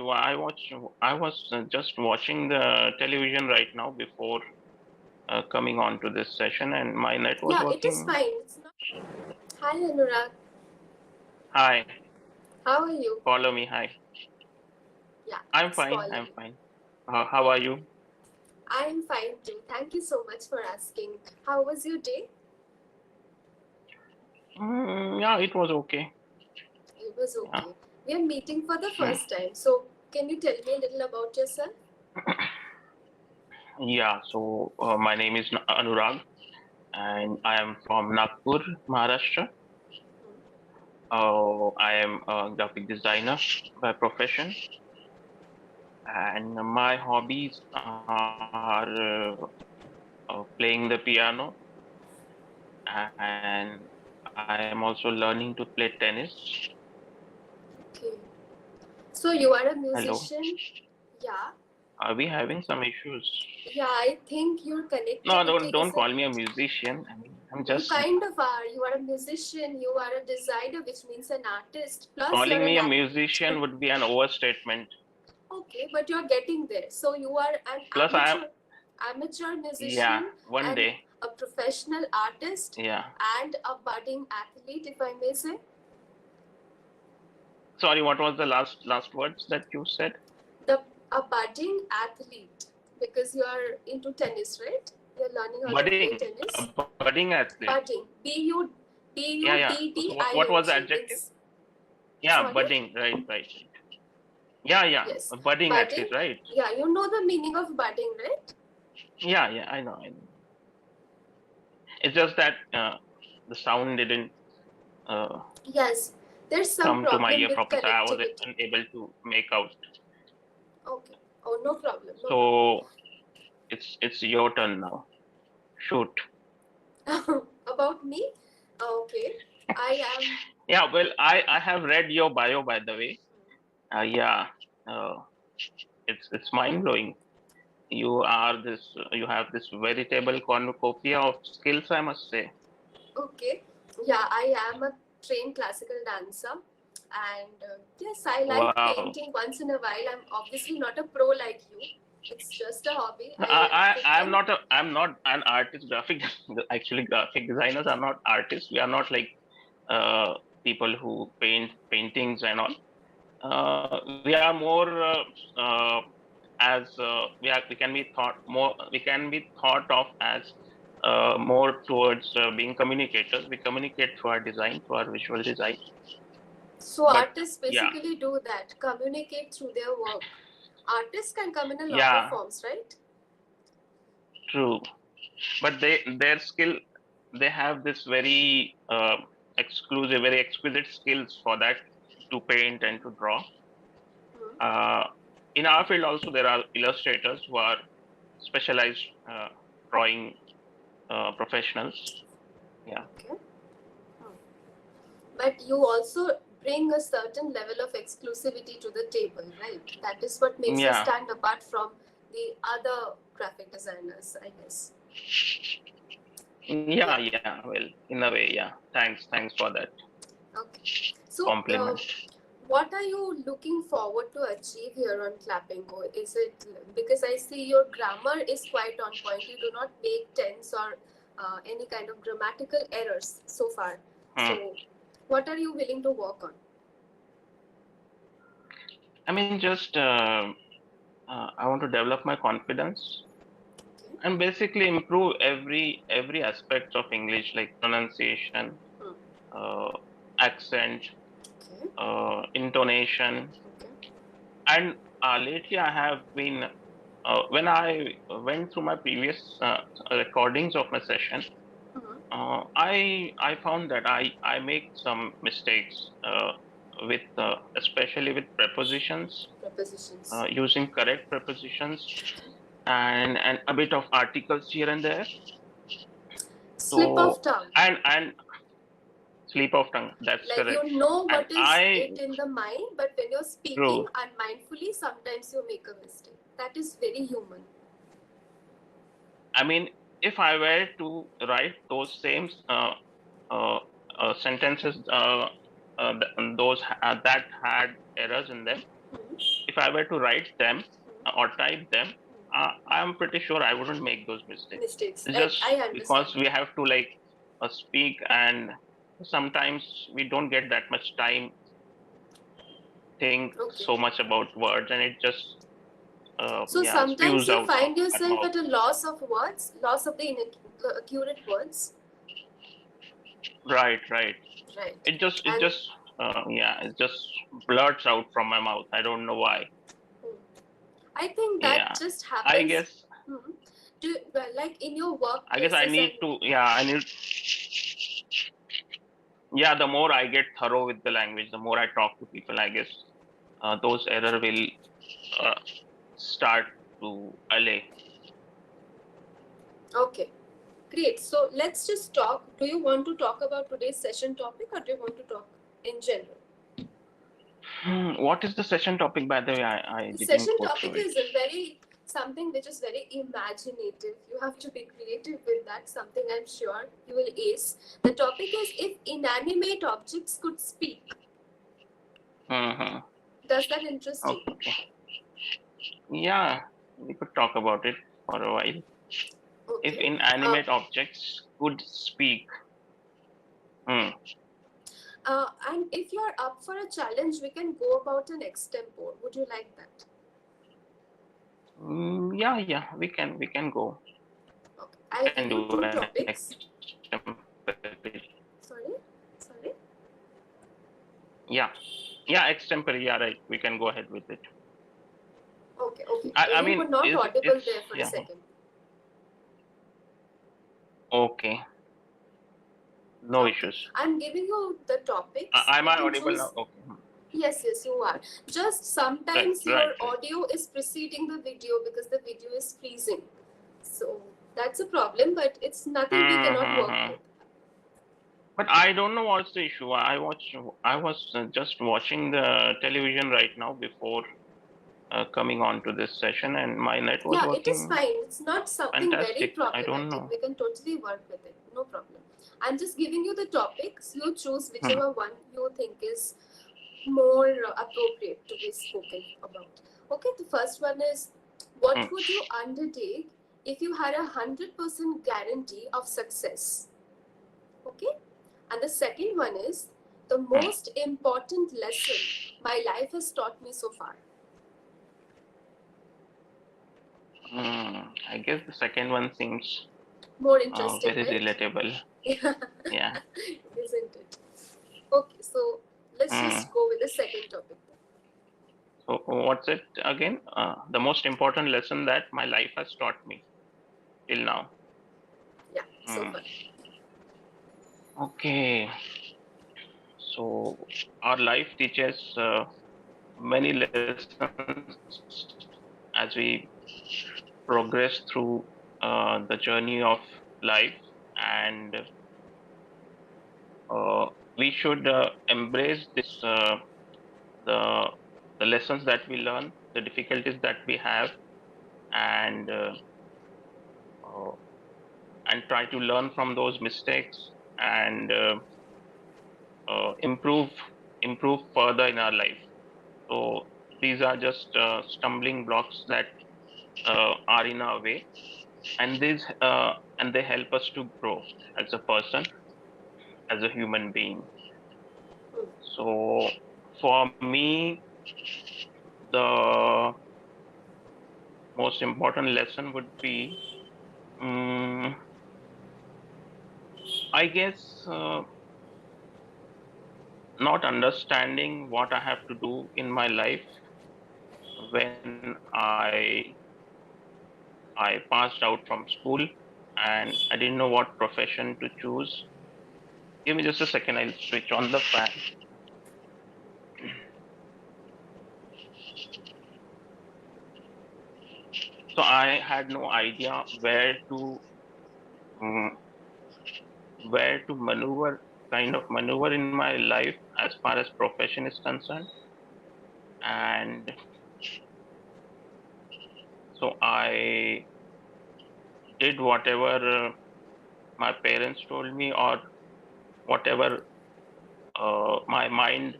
issue. I was just watching the television right now before coming on to this session, and my net was Yeah, it is working. fine. It's not. Hi, Anurag. Hi, How are you? Paulomi. Hi. Yeah, I'm it's fine. I'm Paulomi. fine. How are you? I am fine too. Thank you so much for asking. How was your day? Yeah, it was okay. It was Yeah. okay. We are meeting for the Hmm. first time. So, can you tell me a little about yourself? Yeah. So my name is Anurag, and I am from Nagpur, Maharashtra. I am a graphic designer by profession, and my hobbies are playing the piano, and I am also learning to play tennis. Okay. So, you are a Hello. musician? Yeah. Are we having some issues? Yeah, I think your No, connectivity don't isn't. call me a musician. I mean, I'm You just kind of are. You are a musician, you are a designer, which means an artist, plus you're calling an me a actor. musician would be an overstatement. Okay, but you're getting there. So you are an Plus, amateur yeah, musician, one and day, a professional artist, yeah. and a budding athlete, if I may say. Sorry, what was the last words that you said? The a budding athlete, because you are into tennis, right? You're learning how to play Budding, a tennis. budding athlete. Budding, Yeah, yeah. What was the adjective? means. Yeah, Sorry. budding. Right. Yeah, yeah. Yes, A budding athlete, budding. right? Yeah, you know the meaning of budding, right? Yeah. I know. It's just that the sound didn't uh, Yes, there's some come to my problem ear with properly, so I was connectivity. unable to make out. Okay. Oh, no problem. No problem. So it's your turn now. Shoot. About me? Okay. I am. Yeah, well, I have read your bio, by the way. Yeah, uh, it's mind blowing. You have this veritable cornucopia of skills, I must say. Okay. Yeah, I am a trained classical dancer. And yes, I like Wow. painting once in a while. I'm obviously not a pro like you. It's just a hobby. No, I love I'm cooking. not I'm not an artist. Actually, graphic designers are not artists. We are not like uh, people who paint paintings and all. We are more as we can be thought more. We can be thought of as more towards being communicators. We communicate through our design, through our visual design. So But artists yeah, basically do that, communicate through their work. Artists can come in a lot of yeah, forms, right? true. But their skill, they have this very exclusive, very exquisite skills for that, to paint and to draw. Hmm. uh, in our field also there are illustrators who are specialized drawing professionals. Yeah. Okay. Hmm. But you also bring a certain level of exclusivity to the table, right? That is what makes you Yeah. stand apart from the other graphic designers, I guess. Yeah. Yeah, well, in a way, yeah. Thanks for that Okay. So, compliment. what are you looking forward to achieve here on Clapingo? Is it because I see your grammar is quite on point? You do not make tense or any kind of grammatical errors so far. Hmm. So, what are you willing to work on? I mean, just I want to develop my confidence Okay. and basically improve every aspect of English, like pronunciation, Hmm. uh, accent, Okay. intonation. Okay. And lately, I have been when I went through my previous recordings of my session, Hmm. I found that I make some mistakes with especially with prepositions, Prepositions. using correct prepositions, and a bit of articles here and there. Slip of So tongue. and sleep of tongue. That's Like you correct. know And what is it in the mind, but when you're speaking true. unmindfully, sometimes you make a mistake. That is very human. I mean, if I were to write those same uh, sentences, those that had errors in them, if I were to write them or type them, I'm pretty sure I wouldn't make those mistakes. Mistakes. Just I understand. because we have to like speak, and sometimes we don't get that much time think Okay. so much about words, and it just So yeah, sometimes spews you out of find our yourself mouth. at a loss of words, loss of the accurate words. Right, right. Right. It And just yeah, it just blurts out from my mouth. I don't know why. hmm, I think that Yeah, just I happens. guess Hmm, well, like in your I workplaces need and to, yeah, I need, yeah, the more I get thorough with the language, the more I talk to people, I guess those error will uh, start to allay. okay, great. So let's just talk. Do you want to talk about today's session topic, or do you want to talk in general? What is the session topic, by the way? I The didn't session go topic through it. is a very something which is very imaginative. You have to be creative with that. Something I'm sure you will ace. The topic is if inanimate objects could speak. Mm-hmm. Does that interest you? Okay. Yeah, we could talk about it for a while. If Okay. Uh, inanimate objects could speak, hmm. and if you're up for a challenge, we can go about an extempore. Would you like that? Yeah, yeah, we can go. Okay. We I'll can give do you an two topics. extemporary. Sorry? Sorry? Yeah, yeah, extemporary. Yeah, right. We can go ahead with it. Okay, okay. I You mean, were not audible it's there for a yeah. second. Okay, no Okay. issues. I'm giving you the topics. Am You I can audible choose. now? Okay. Yes, yes, you are. Just Right, sometimes right, your right. audio is preceding the video because the video is freezing. So that's a problem, but it's nothing we cannot work Mm-hmm. with. But I don't know what's the issue. I was just watching the television right now before coming on to this session, and my net was Yeah, it is working fine. It's not something very fantastic. I don't problematic. know. We can totally work with it. No problem. I'm just giving you the topics. You choose Hmm. whichever one you think is more appropriate to be spoken about. Okay, the first one is what Hmm. would you undertake if you had 100% guarantee of success? Okay, and the second one is the Hmm. most important lesson my life has taught me so far. I guess the second one seems More interesting, very right? relatable. Yeah, Yeah. isn't it? Okay, so let's Hmm. just go with the second topic. So what's it again? The most important lesson that my life has taught me till now. Yeah, so Hmm. far. Okay. So our life teaches many lessons as we progress through the journey of life, and we should embrace this the the lessons that we learn, the difficulties that we have, and uh, and try to learn from those mistakes, and improve further in our life. So these are just stumbling blocks that are in our way, and they help us to grow as a person, as a human being. Hmm. So for me, the most important lesson would be, um, I guess, not understanding what I have to do in my life when I passed out from school and I didn't know what profession to choose. Give me just a second. I'll switch on the fan. So I had no idea um, where to maneuver in my life as far as profession is concerned, and so I did whatever my parents told me, or whatever my mind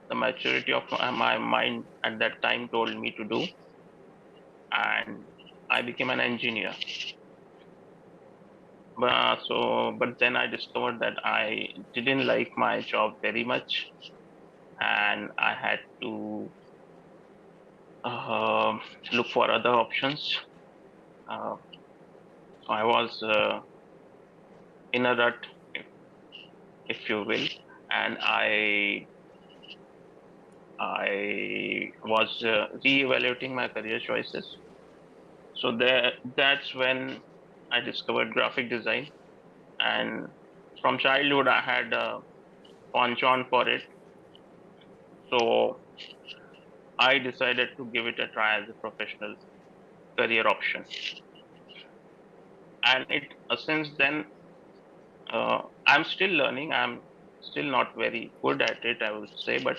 the maturity of my mind at that time told me to do, and I became an engineer. But then I discovered that I didn't like my job very much, and I had to look for other options. Uh, so I was in a rut, if you will, and I was re-evaluating my career choices. So that's when I discovered graphic design, and from childhood I had a penchant for it. So I decided to give it a try as a professional career option. And it since then I'm still learning. I'm still not very good at it, I would say, but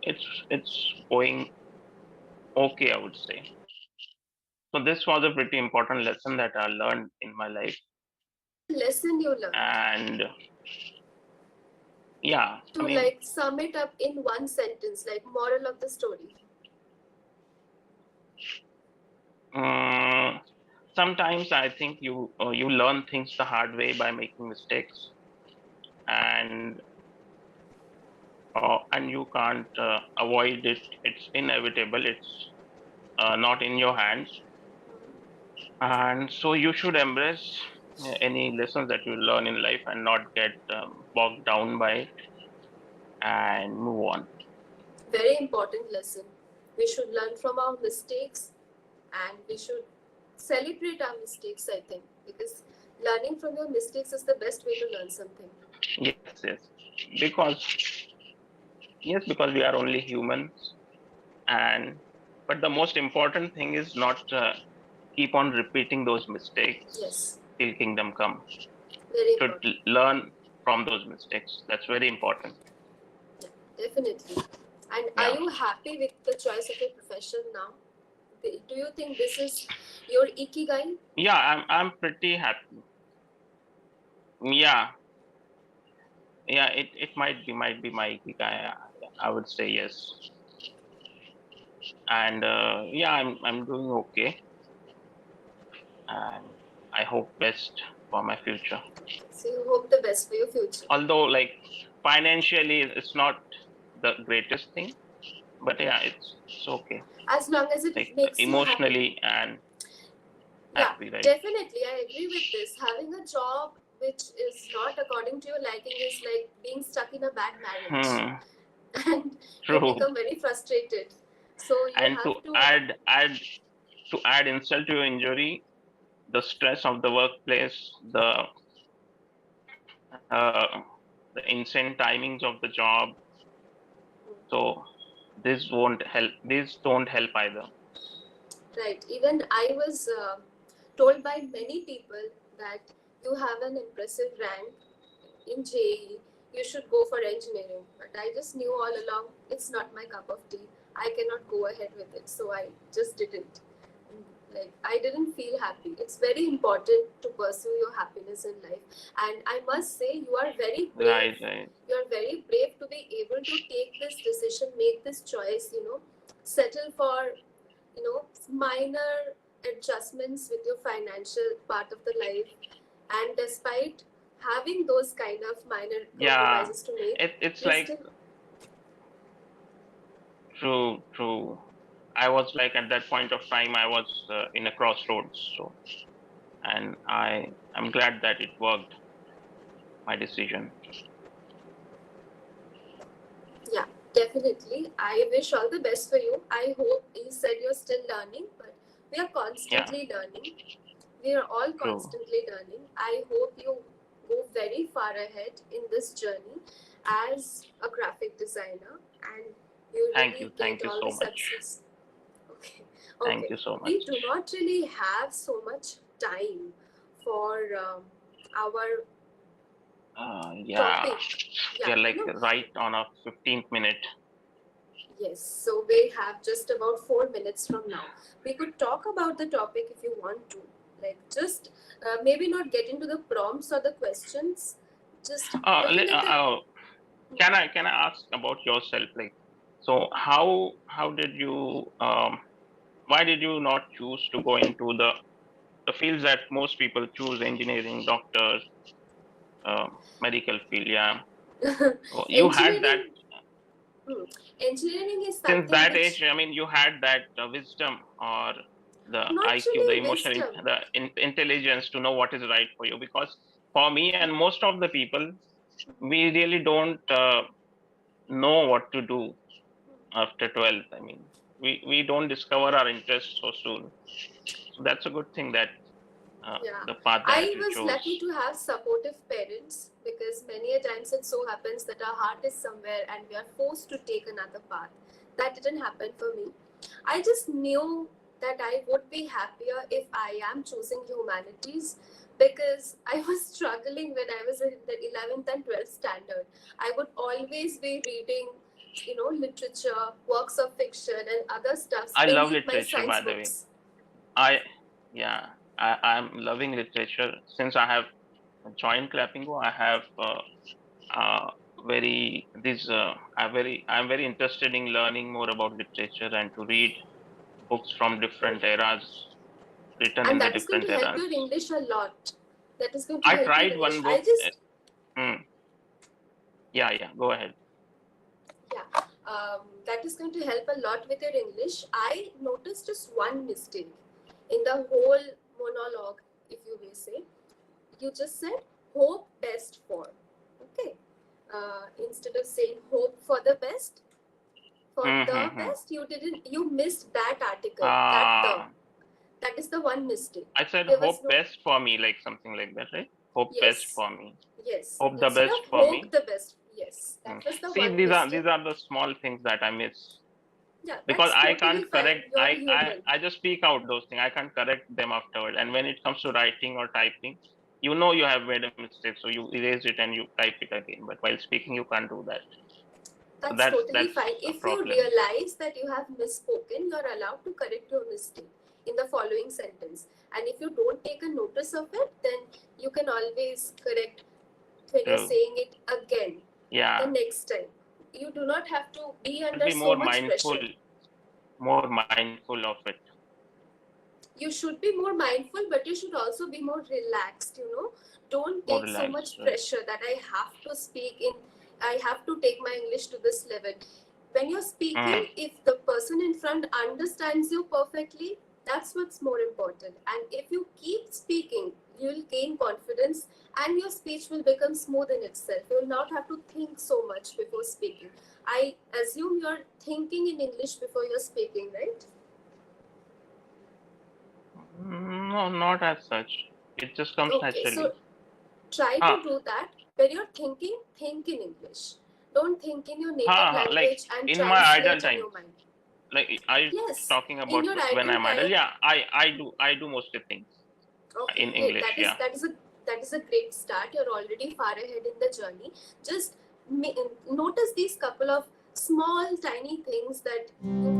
it's going okay, I would say. So this was a pretty important lesson that I learned in my life. Lesson you learned? And yeah, to like sum it up in one sentence, like moral of the story. Sometimes I think you learn things the hard way by making mistakes, and you can't avoid it. It's inevitable. It's not in your hands, and so you should embrace any lessons that you learn in life and not get bogged down by it, and move on. Very important lesson. We should learn from our mistakes, and we should celebrate our mistakes, I think, because learning from your mistakes is the best way to learn something. Yes, because we are only humans, and but the most important thing is not keep on repeating those mistakes. Yes. Till kingdom come. Very Should important. learn from those mistakes. That's very important. Yeah, definitely. And Yeah. Are you happy with the choice of your profession now? Do you think this is your ikigai? Yeah, I'm pretty happy. Yeah, it might be my ikigai. I would say yes. And yeah, I'm doing okay, and I hope best for my future. So you hope the best for your future. Although, like, financially, it's not the greatest thing, but yeah, it's okay. As long as it Like makes you happy. emotionally and happy, right? Definitely, I agree with this. Having a job which is not according to your liking is like being stuck in a bad marriage. And you True. become very frustrated. So you And have to add insult to your injury, the stress of the workplace, the insane timings of the job. So this won't help. These don't help either. Right. Even I was told by many people that you have an impressive rank in JEE, you should go for engineering. But I just knew all along it's not my cup of tea. I cannot go ahead with it. So I just didn't. Like, I didn't feel happy. It's very important to pursue your happiness in life. And I must say, you are very brave. Right. You are very brave to be able to take this decision, make this choice, settle for, minor adjustments with your financial part of the life. And despite having those kind of minor compromises to make, it's like true. I was like, at that point of time, I was in a crossroads. So, and I'm glad that it worked. My decision. Yeah, definitely. I wish all the best for you. I hope you said you're still learning, but we are constantly learning. We are all constantly learning. I hope you go very far ahead in this journey as a graphic designer, and you really get all the success. Okay. Thank you so much. We do not really have so much time for our topic. Yeah, like right on a 15th minute. Yes, so we have just about 4 minutes from now. We could talk about the topic if you want to. Like, just maybe not get into the prompts or the questions. Just can I ask about yourself? Like, so how did you why did you not choose to go into the fields that most people choose, engineering, doctors, medical field? Yeah. So you had that Engineering, engineering is since something that which age. I mean, you had that wisdom or the not IQ, the really emotional, wisdom. intelligence to know what is right for you. Because for me and most of the people, we really don't know what to do after 12th. I mean, we don't discover our interests so soon. So that's a good thing that Yeah, the path that I you was chose. lucky to have supportive parents because many a times it so happens that our heart is somewhere and we are forced to take another path. That didn't happen for me. I just knew that I would be happier if I am choosing humanities because I was struggling when I was in the 11th and 12th standard. I would always be reading, literature, works of fiction, and other stuffs I love beneath my literature, science by the way. books. I Yeah, I'm loving literature since I have joined Clapingo. I have uh, very this I'm very interested in learning more about literature and to read books from different eras written And in the that is going different to help eras. your English a lot. That is going to I help your tried English. one I book. just, Hmm, yeah, go ahead. yeah, that is going to help a lot with your English. I noticed just one mistake in the whole monologue, if you may say. You just said hope best for. Okay. Instead of saying hope for the best, for the Mm-hmm. best, you missed that article. uh, That is the one mistake. I said There was hope no, best for me, like something like that, right? Hope best yes. for me. Yes, Hope the instead best of for hope me. the best. Yes, Hmm. that was the See, one these mistake. are the small things that I miss Yeah, because that's I totally can't fine. correct. You're human. I just speak out those things. I can't correct them afterward. And when it comes to writing or typing, you know you have made a mistake, so you erase it and you type it again. But while speaking, you can't do that. So That's totally that's fine. a If you problem. realize that you have misspoken, you're allowed to correct your mistake in the following sentence. And if you don't take a notice of it, then you can always correct when you're True. saying it again the Yeah, next time. You do not have to be should under be so much pressure. more mindful of it. You should be more mindful, but you should also be more relaxed. Don't More take so relaxed, much right? pressure that I have to take my English to this level. When you're Mm. speaking, if the person in front understands you perfectly, that's what's more important. And if you keep speaking, you'll gain confidence and your speech will become smooth in itself. You will not have to think so much before speaking. I assume you're thinking in English before you're speaking, right? No, not as such. It just comes Okay, so naturally. try to Ha, do that. When you're thinking, think in English. Don't think in your native like language and in my idle translate in time. your mind. Like, are you Yes, talking in about your when idle I'm idle? time. Yeah, I do mostly things Okay, in great. English. Yeah. That is a great start. You're already far ahead in the journey. Just notice these couple of small, tiny things that you